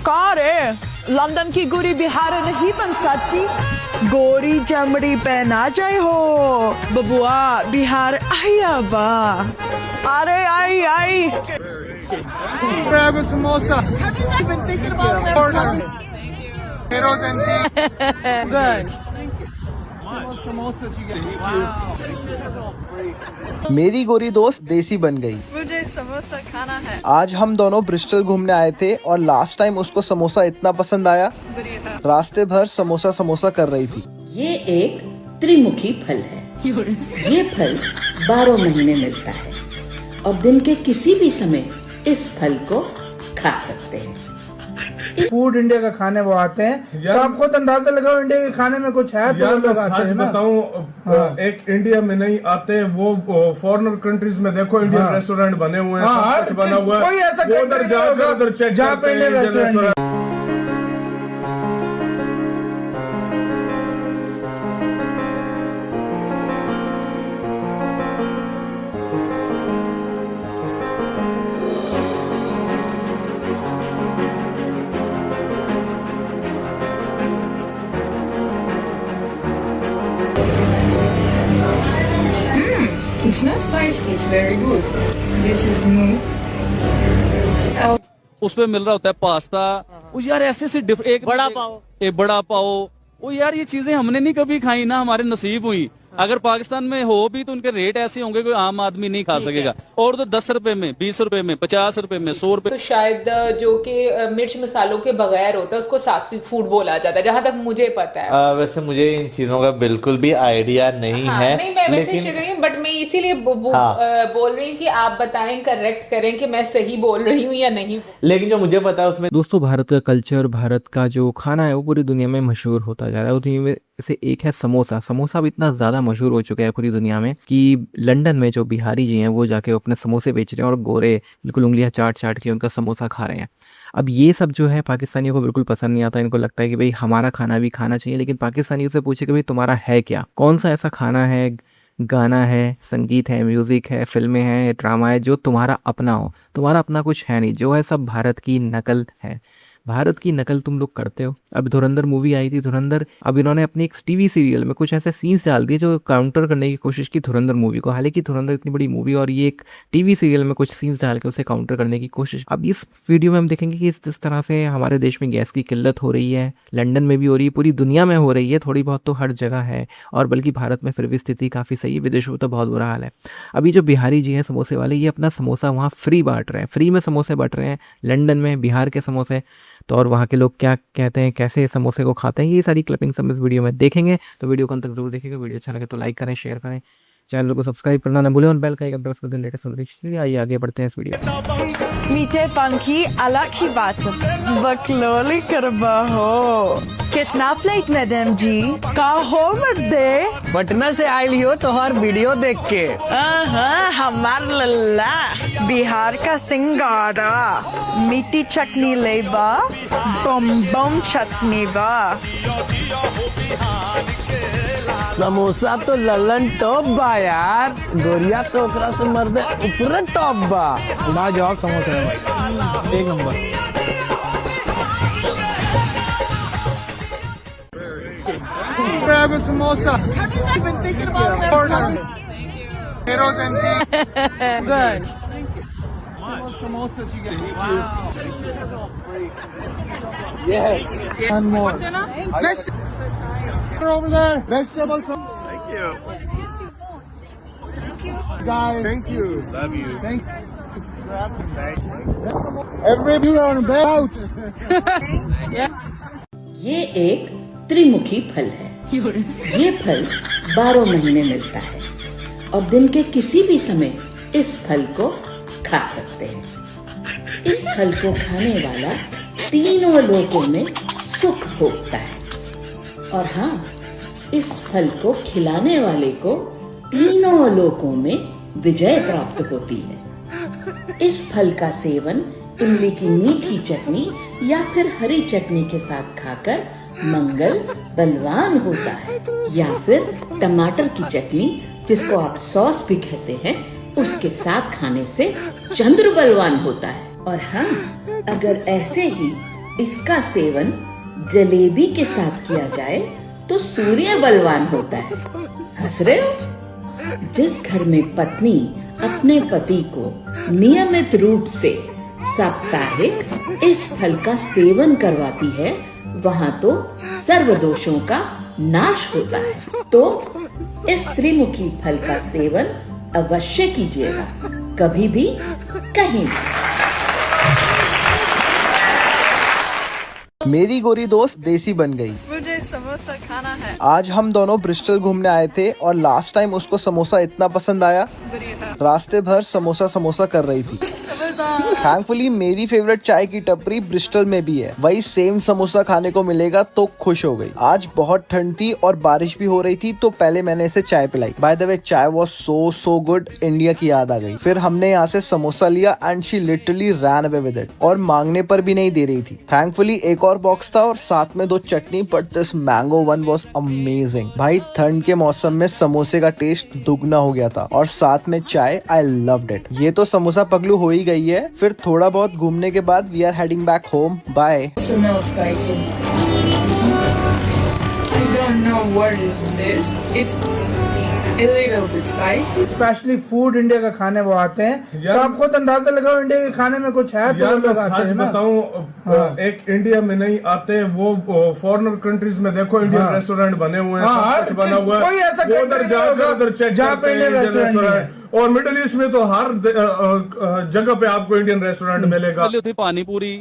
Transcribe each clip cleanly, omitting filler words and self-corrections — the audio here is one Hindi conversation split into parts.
कार है, लंदन की गोरी बिहार नहीं बन सकती। गोरी चमड़ी पहना जाए हो बबुआ, बिहार आया बा। अरे आई आई। Grab a samosa. Order. Potatoes and beef. Good. Samosas you get. मेरी गोरी दोस्त देसी बन गई। मुझे समोसा खाना है। आज हम दोनों ब्रिस्टल घूमने आए थे और लास्ट टाइम उसको समोसा इतना पसंद आया, रास्ते भर समोसा समोसा कर रही थी। ये एक त्रिमुखी फल है। ये फल 12 महीने मिलता है और दिन के किसी भी समय इस फल को खा सकते हैं। फूड इंडिया का खाने वो आते हैं, तो आपको तो अंदाजा लगाओ इंडिया के खाने में कुछ है तो लोग आते हैं ना। बताऊं, एक इंडिया में नहीं आते, वो फॉरेनर कंट्रीज में देखो इंडियन रेस्टोरेंट बने हुए हैं, सब कुछ बना हुआ है। कोई ऐसा वो उधर जाकर उधर चेक जहाँ पे Indian restaurant. It's not spicy, it's very good. This is new. उसपे मिल रहा होता है पास्ता, वो यार ऐसे ऐसे एक बड़ा पाव, वो यार ये चीजें हमने नहीं कभी खाई ना, हमारे नसीब हुई। अगर पाकिस्तान में हो भी तो उनके रेट ऐसे होंगे कोई आम आदमी नहीं खा सकेगा। और तो 10 रुपए में, 20 रुपए में, 50 रुपए में, 100 रुपए। तो शायद जो कि मिर्च मसालों के बगैर होता है उसको सात्विक फूड बोला जाता है, जहाँ तक मुझे पता है। वैसे मुझे इन चीजों का बिल्कुल भी आइडिया नहीं है। नहीं, मैं वैसे शुगर हूँ, बट मैं इसीलिए बोल रही हूँ कि आप बताएं, करेक्ट करें कि मैं सही बोल रही हूँ या नहीं। लेकिन जो मुझे पता है उसमें दोस्तों, भारत का कल्चर, भारत का जो खाना है वो पूरी दुनिया में मशहूर होता जा रहा है। वो दुनिया में से एक है समोसा। समोसा अब इतना ज़्यादा मशहूर हो चुका है पूरी दुनिया में कि लंदन में जो बिहारी जी हैं वो जाके अपने समोसे बेच रहे हैं और गोरे बिल्कुल उंगलियां चाट चाट के उनका समोसा खा रहे हैं। अब ये सब जो है पाकिस्तानियों को बिल्कुल पसंद नहीं आता। इनको लगता है कि भाई हमारा खाना भी खाना चाहिए, लेकिन पाकिस्तानियों से पूछे कि भाई तुम्हारा है क्या, कौन सा ऐसा खाना है, गाना है, संगीत है, म्यूज़िक है, फिल्में हैं, ड्रामा है जो तुम्हारा अपना हो। तुम्हारा अपना कुछ है नहीं, जो है सब भारत की नकल है। भारत की नकल तुम लोग करते हो। अब धुरंधर मूवी आई थी, धुरंधर, अब इन्होंने अपनी एक टीवी सीरियल में कुछ ऐसे सीन्स डाल दिए जो काउंटर करने की कोशिश की धुरंधर मूवी को। हालांकि धुरंधर इतनी बड़ी मूवी और ये एक टीवी सीरियल में कुछ सीन्स डाल के उसे काउंटर करने की कोशिश। अब इस वीडियो में हम देखेंगे कि जिस तरह से हमारे देश में गैस की किल्लत हो रही है, लंदन में भी हो रही है, पूरी दुनिया में हो रही है, थोड़ी बहुत तो हर जगह है, और बल्कि भारत में फिर भी स्थिति काफ़ी सही है, विदेशों में तो बहुत बुरा हाल है। अभी जो बिहारी जी हैं समोसे वाले, ये अपना समोसा वहाँ फ्री बांट रहे हैं, फ्री में समोसे बांट रहे हैं लंदन में, बिहार के समोसे। तो और वहाँ के लोग क्या कहते हैं, कैसे समोसे को खाते हैं, ये सारी क्लिपिंग हम इस वीडियो में देखेंगे। तो वीडियो को अंत तक जरूर देखिएगा। वीडियो अच्छा लगे तो लाइक करें, शेयर करें, चैनल को सब्सक्राइब करना ना भूलें और बेल का आइकन प्रेस कर दें लेटेस्ट अपडेट्स। आइए आगे बढ़ते हैं इस वीडियो। मीठे पंखी अलग ही बात, बकलोली करबा हो। कितना प्लेट मैडम जी का हो मर्दे? पटना से आयल हो तो हर वीडियो देख के। हमार लल्ला बिहार का सिंगारा। मीठी चटनी लेबा, बम बम चटनी बा। समोसा तो ललन टॉप बा यार, गोरिया तो ओकरा से मर्दे ऊपर टॉप बा। लाजवाब समोसा है भाई, एक number. Grab a samosa. Order. Potatoes and beef. Good. Samosas you get. Yes. One more. Over there. Vegetables. Thank you. Guys. Thank you. Love you. Thank you. Every viewer on the couch. ये एक त्रिमुखी फल है। ये फल 12 महीने मिलता है और दिन के किसी भी समय इस फल को खा सकते हैं। इस फल को खाने वाला तीनों लोकों में सुख भोगता है और हाँ, इस फल को खिलाने वाले को तीनों लोकों में विजय प्राप्त होती है। इस फल का सेवन इमली की मीठी चटनी या फिर हरी चटनी के साथ खाकर मंगल बलवान होता है, या फिर टमाटर की चटनी जिसको आप सॉस भी कहते हैं, उसके साथ खाने से चंद्र बलवान होता है। और हाँ, अगर ऐसे ही इसका सेवन जलेबी के साथ किया जाए तो सूर्य बलवान होता है। हंस रहे हो? जिस घर में पत्नी अपने पति को नियमित रूप से साप्ताहिक इस फल का सेवन करवाती है, वहाँ तो सर्व दोषों का नाश होता है। तो इस त्रिमुखी फल का सेवन अवश्य कीजिएगा, कभी भी कहीं भी। मेरी गोरी दोस्त देसी बन गई। मुझे समोसा खाना है। आज हम दोनों ब्रिस्टल घूमने आए थे और लास्ट टाइम उसको समोसा इतना पसंद आया, रास्ते भर समोसा समोसा कर रही थी। थैंकफुली मेरी फेवरेट चाय की टपरी ब्रिस्टल में भी है, वही सेम समोसा खाने को मिलेगा तो खुश हो गई। आज बहुत ठंड थी और बारिश भी हो रही थी, तो पहले मैंने इसे चाय पिलाई। बाय द वे चाय वाज सो गुड, इंडिया की याद आ गई। फिर हमने यहाँ से समोसा लिया and she literally ran away with it, और मांगने पर भी नहीं दे रही थी। थैंकफुली एक और बॉक्स था और साथ में 2 chutney, but this mango one was amazing. भाई ठंड के मौसम में समोसे का टेस्ट दुगना हो गया था, और साथ में चाय, आई लव्ड इट। ये तो समोसा पगलू हो ही गई है। फिर थोड़ा बहुत घूमने के बाद we are heading back home. Bye. Smell spicy. I don't know what is this. It's a little bit spicy. Specially food India का खाने वो आते हैं, तो आप खुद अंदाजा लगाओ इंडिया के खाने में कुछ है तो यार लोग मैं आते सच हैं ना। बताऊं, एक इंडिया में नहीं आते, वो फॉरेनर कंट्रीज में देखो इंडियन रेस्टोरेंट बने हुए हैं, सब कुछ बना हुआ कोई ऐसा है। वो उधर जाकर उधर चेक जहाँ पे करते हैं इंडियन इंडियन रेस्टोरेंट रेस्टोरेंट। और मिडिल ईस्ट में तो हर जगह पे आपको इंडियन रेस्टोरेंट मिलेगा। पहले होती पानी पूरी,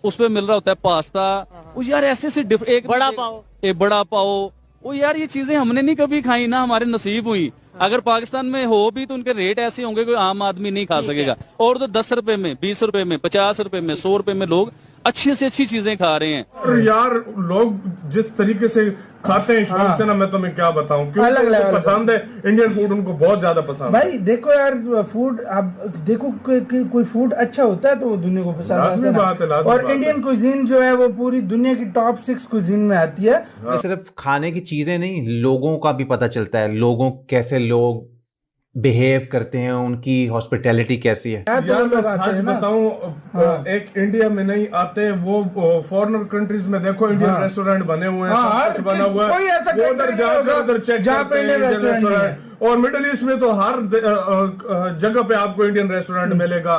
उस पे मिल रहा होता है पास्ता। वो यार ऐसे एक बड़ा पाव, वो यार ये चीजें हमने नहीं कभी खाई ना, हमारे नसीब हुई। अगर पाकिस्तान में हो भी तो उनके रेट ऐसे होंगे कोई आम आदमी नहीं खा सकेगा। और तो 10 रुपए में, 20 रुपए में, 50 रुपए में, 100 रुपए में लोग अच्छी से अच्छी चीजें खा रहे हैं। और यार लोग जिस तरीके से खाते हैं शौक से ना, मैं तुम्हें क्या बताऊं, क्योंकि उनको पसंद है इंडियन फूड, उनको बहुत ज्यादा पसंद है। भाई देखो यार, फूड आप देखो कोई फूड अच्छा होता है तो वो दुनिया को पसंद आता है। और इंडियन कुजीन जो है वो पूरी दुनिया की टॉप 6 कुजीन में आती है। सिर्फ खाने की चीजें नहीं, लोगों का भी पता चलता है, लोगों कैसे लोग बिहेव करते हैं, उनकी हॉस्पिटैलिटी कैसी है। यार मैं सच बताऊं, एक इंडिया में नहीं आते, वो फॉरेनर कंट्रीज में देखो इंडियन रेस्टोरेंट बने हुए हैं, सब कुछ बना हुआ है। वो उधर जाकर उधर चेक करते हैं इंडियन रेस्टोरेंट। और मिडिल ईस्ट में तो हर जगह पे आपको इंडियन रेस्टोरेंट मिलेगा।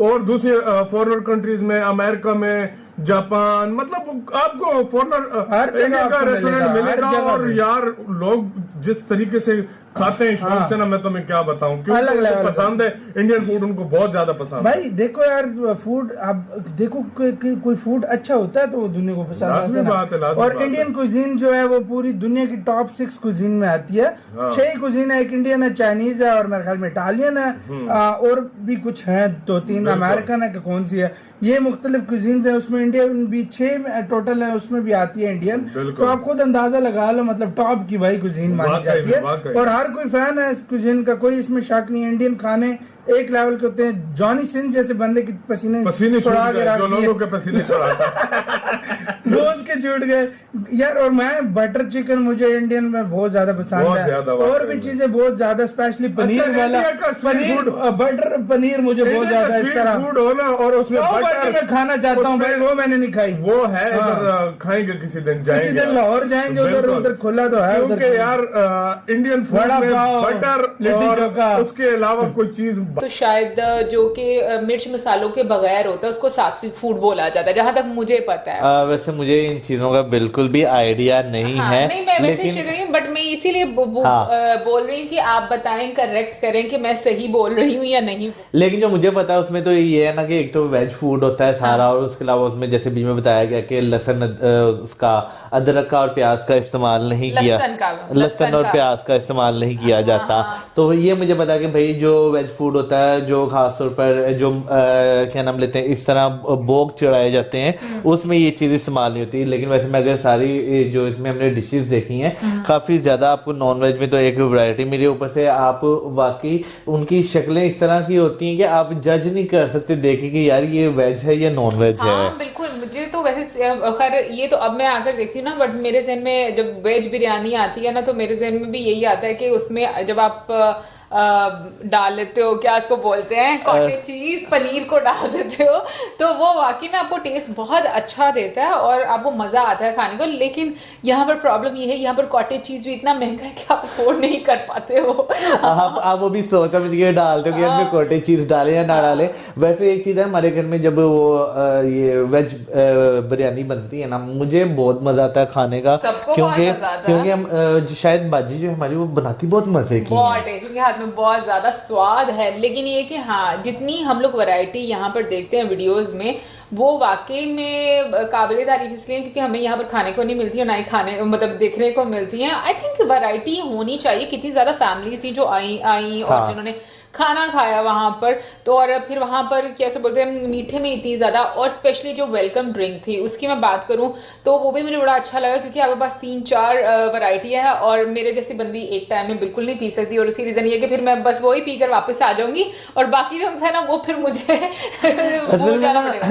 और दूसरे फॉरेनर कंट्रीज में, अमेरिका में, जापान, मतलब आपको फॉरेनर इंडिया का रेस्टोरेंट मिलेगा। और यार लोग जिस तरीके से खाते हैं शौक से ना, मैं तुम्हें क्या बताऊं, क्योंकि उनको पसंद है इंडियन फूड, उनको बहुत ज्यादा पसंद है। भाई देखो यार, फूड आप देखो कोई फूड अच्छा होता है तो वो दुनिया को पसंद आता है। और इंडियन कुजीन जो है वो पूरी दुनिया की टॉप 6 कुजीन में आती है। 6 कुजीन है, एक इंडियन है, चाइनीज है, और मेरे ख्याल में इटालियन है, और भी कुछ है 2-3, अमेरिकन है कि कौन सी है। ये मुख्तलिफ कुजीन है, उसमें इंडियन भी 6 टोटल है, उसमें भी आती है इंडियन। तो आप खुद अंदाजा लगा लो, मतलब टॉप की भाई कुजीन मानी जाती है। और हर कोई फैन है इस कुजीन का, कोई इसमें शक नहीं है। इंडियन खाने एक लेवल के होते हैं। जॉनी सिंह जैसे बंदे के पसीने छुड़ा के रख दिए, लोगों के पसीने छुड़ाता रोज के छूट गए यार। और मैं बटर चिकन मुझे इंडियन में बहुत ज्यादा पसंद है, और भी चीजें बहुत ज्यादा, स्पेशली पनीर वाला पनीर, बटर पनीर मुझे बहुत ज्यादा इस तरह फूड हो ना, और उसमें बटर मैं खाना चाहता हूँ भाई, वो मैंने नहीं खाई। वो है खाएंगे किसी दिन, जाएंगे लाहौर जाएंगे, उधर खुला तो है। क्योंकि यार इंडियन फूड में बटर और उसके अलावा कोई चीज तो शायद जो कि मिर्च मसालों के बगैर होता है उसको सात्विक फूड बोला जाता है, जहां तक मुझे पता है। वैसे मुझे इन चीजों का बिल्कुल भी आइडिया नहीं है। नहीं, मैं वैसे शिक रही हूँ, बट मैं इसीलिए बोल रही हूँ कि आप बताएं, करेक्ट करें कि मैं सही बोल रही हूँ या नहीं। लेकिन जो मुझे पता है उसमें तो ये है ना कि एक तो वेज फूड होता है सारा, और उसके अलावा उसमें जैसे बीच में बताया गया कि लहसुन, उसका अदरक का और प्याज का इस्तेमाल नहीं किया, लहसुन और प्याज का इस्तेमाल नहीं किया जाता। तो ये मुझे पता है कि भाई जो वेज फूड होता है, जो खासतौर पर जो क्या नाम लेते हैं, इस तरह भोग चढ़ाए जाते हैं, उसमें ये चीज इस्तेमाल नहीं होती। लेकिन वैसे में अगर सारी जो इसमें हमने डिशेस देखी हैं, काफी ज्यादा आपको नॉन वेज में तो एक वैरायटी मिली, ऊपर से आप वाकई उनकी शक्लें इस तरह की होती हैं कि आप जज नहीं कर सकते देखे कि यार ये वेज है या नॉन वेज है। बिल्कुल, मुझे तो वैसे खैर ये तो अब मैं आकर देखती हूँ ना, बट मेरे जहन में जब वेज बिरयानी आती है ना, तो मेरे जहन में भी यही आता है कि उसमें जब आप डाल लेते हो, क्या उसको बोलते हैं, कॉटेज चीज, पनीर को डाल देते हो, तो वो वाकई में आपको टेस्ट बहुत अच्छा देता है और आपको मजा आता है खाने को। लेकिन यहाँ पर प्रॉब्लम ये है, यहाँ पर कॉटेज चीज भी इतना महंगा है कि आप अफोर्ड नहीं कर पाते हो। आप वो भी सोच समझ के डालते हो कि इसमें कॉटेज चीज डाले या ना डाले। वैसे एक चीज है, हमारे घर में जब वो ये वेज बिरयानी बनती है ना, मुझे बहुत मजा आता है खाने का, क्योंकि हम शायद बाजी जो हमारी वो बनाती बहुत मजे की, बहुत टेस्ट, उनके हाथ में बहुत ज्यादा स्वाद है। लेकिन ये कि हाँ, जितनी हम लोग वैरायटी यहाँ पर देखते हैं वीडियोस में, वो वाकई में काबिल तारीफ इसलिए क्योंकि हमें यहाँ पर खाने को नहीं मिलती और ना ही खाने मतलब देखने को मिलती है। आई थिंक वैरायटी होनी चाहिए। कितनी ज्यादा फैमिली थी जो आई और जिन्होंने खाना खाया वहां पर, तो और फिर वहां पर कैसे बोलते हैं, मीठे में इतनी ज्यादा, और स्पेशली जो वेलकम ड्रिंक थी उसकी मैं बात करूं तो वो भी मुझे बड़ा अच्छा लगा, क्योंकि आपके पास 3-4 वैरायटी है और मेरे जैसी बंदी एक टाइम में बिल्कुल नहीं पी सकती, और उसी रीजन ये कि फिर मैं बस वही पीकर वापस आ जाऊंगी और बाकी जो है ना वो फिर मुझे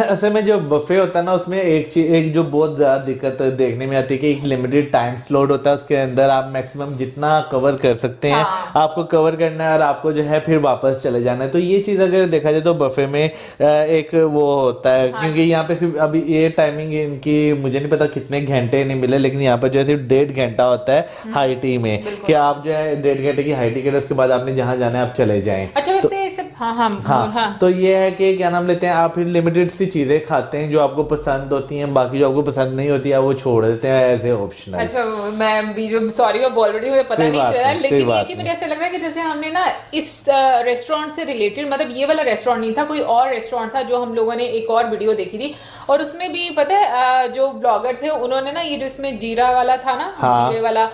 असल में जो बफे होता है ना, उसमें एक जो बहुत ज्यादा दिक्कत देखने में आती है कि एक लिमिटेड टाइम स्लॉट होता है, उसके अंदर आप मैक्सिमम जितना कवर कर सकते हैं आपको कवर करना है और आपको जो है फिर वापस चले जाना है। तो ये चीज अगर देखा जाए तो बफे में एक वो होता है, क्योंकि यहाँ पे सिर्फ अभी ये टाइमिंग इनकी मुझे नहीं पता कितने घंटे नहीं मिले, लेकिन यहाँ पर जो है सिर्फ 1.5 घंटा होता है हाई टी में, कि आप जो है 1.5 घंटे की हाई टी करें, उसके बाद आपने जहाँ जाना है आप चले जाएं। अच्छा वैसे हाँ। तो ये है कि क्या नाम लेते हैं, आप फिर लिमिटेड सी चीजें खाते हैं जो आपको पसंद होती हैं, बाकी जो आपको पसंद नहीं होती है वो छोड़ देते हैं एज ए ऑप्शनल। अच्छा मैं भी जो सॉरी मैं बोल रही हूँ, पता नहीं चला, लेकिन ये कि मुझे ऐसा लग रहा है कि जैसे हमने ना इस रेस्टोरेंट से रिलेटेड, मतलब ये वाला रेस्टोरेंट नहीं था, कोई और रेस्टोरेंट था जो हम लोगों ने एक और वीडियो देखी थी, और उसमें भी पता है जो ब्लॉगर थे उन्होंने ना ये जो इसमें जीरा वाला था ना, जीरे वाला